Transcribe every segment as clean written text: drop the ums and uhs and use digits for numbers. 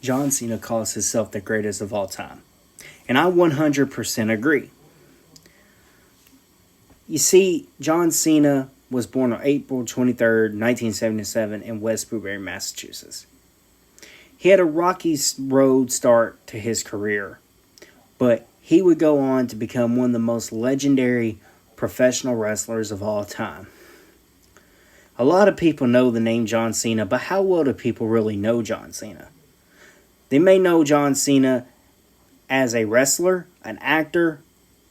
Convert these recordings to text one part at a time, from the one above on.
John Cena calls himself the greatest of all time. And I 100% agree. You see, John Cena was born on April 23rd, 1977 in West Blueberry, Massachusetts. He had a rocky road start to his career, but he would go on to become one of the most legendary professional wrestlers of all time. A lot of people know the name John Cena, but how well do people really know John Cena? They may know John Cena as a wrestler, an actor,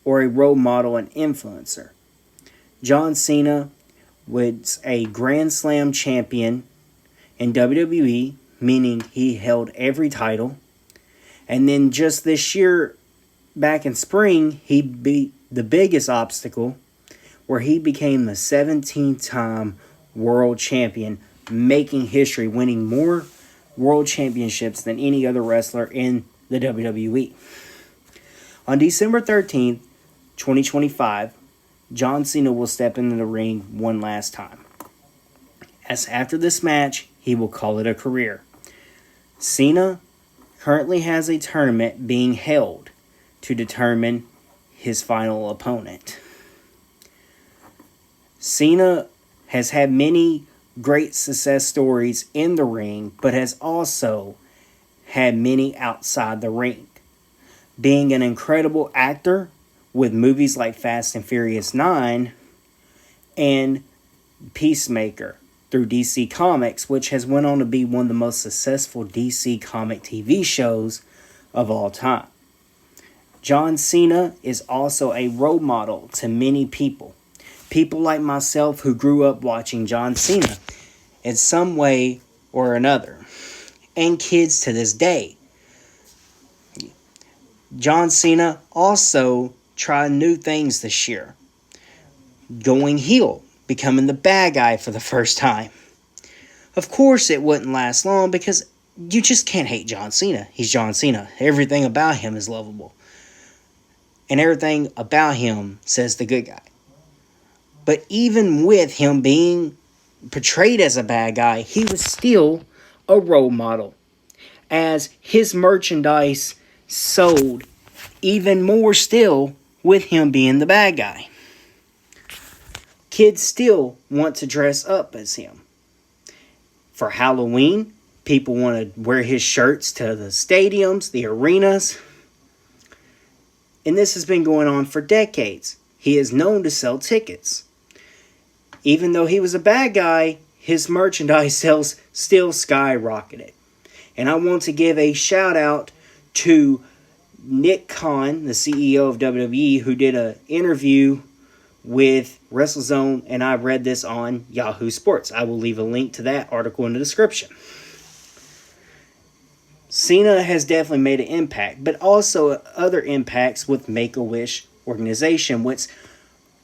or a role model and influencer. John Cena was a Grand Slam champion in WWE, meaning he held every title. And then just this year, back in spring, he beat the biggest obstacle, where he became the 17th-time world champion, making history, winning more world championships than any other wrestler in the WWE. On December 13th, 2025, John Cena will step into the ring one last time. As after this match, he will call it a career. Cena currently has a tournament being held to determine his final opponent. Cena has had many great success stories in the ring, but has also had many outside the ring. Being an incredible actor with movies like Fast and Furious 9 and Peacemaker through DC Comics, which has went on to be one of the most successful DC comic TV shows of all time. John Cena is also a role model to many people. People like myself who grew up watching John Cena in some way or another. And kids to this day. John Cena also tried new things this year. Going heel, becoming the bad guy for the first time. Of course it wouldn't last long because you just can't hate John Cena. He's John Cena. Everything about him is lovable. And everything about him says the good guy. But even with him being portrayed as a bad guy, he was still a role model, as his merchandise sold even more still with him being the bad guy. Kids still want to dress up as him. For Halloween, people want to wear his shirts to the stadiums, the arenas. And this has been going on for decades. He is known to sell tickets. Even though he was a bad guy, his merchandise sales still skyrocketed. And I want to give a shout out to Nick Khan, the CEO of WWE, who did an interview with WrestleZone, and I read this on Yahoo Sports. I will leave a link to that article in the description. Cena has definitely made an impact, but also other impacts with Make-A-Wish organization, which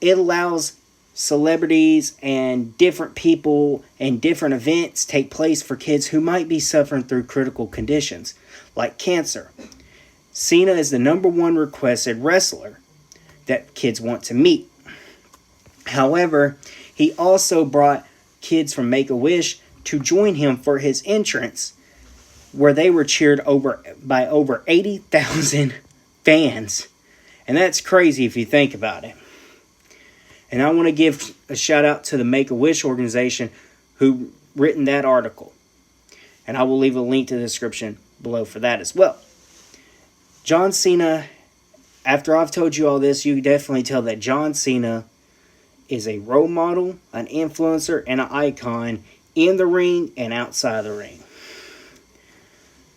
it allows celebrities and different people and different events take place for kids who might be suffering through critical conditions like cancer. Cena is the #1 requested wrestler that kids want to meet. However, he also brought kids from Make-A-Wish to join him for his entrance, where they were cheered by over 80,000 fans. And that's crazy if you think about it. And I want to give a shout out to the Make-A-Wish organization who written that article. And I will leave a link to the description below for that as well. John Cena, after I've told you all this, you definitely tell that John Cena is a role model, an influencer, and an icon in the ring and outside the ring.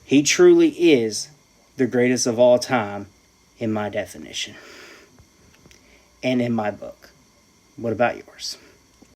He truly is the greatest of all time in my definition and in my book. What about yours?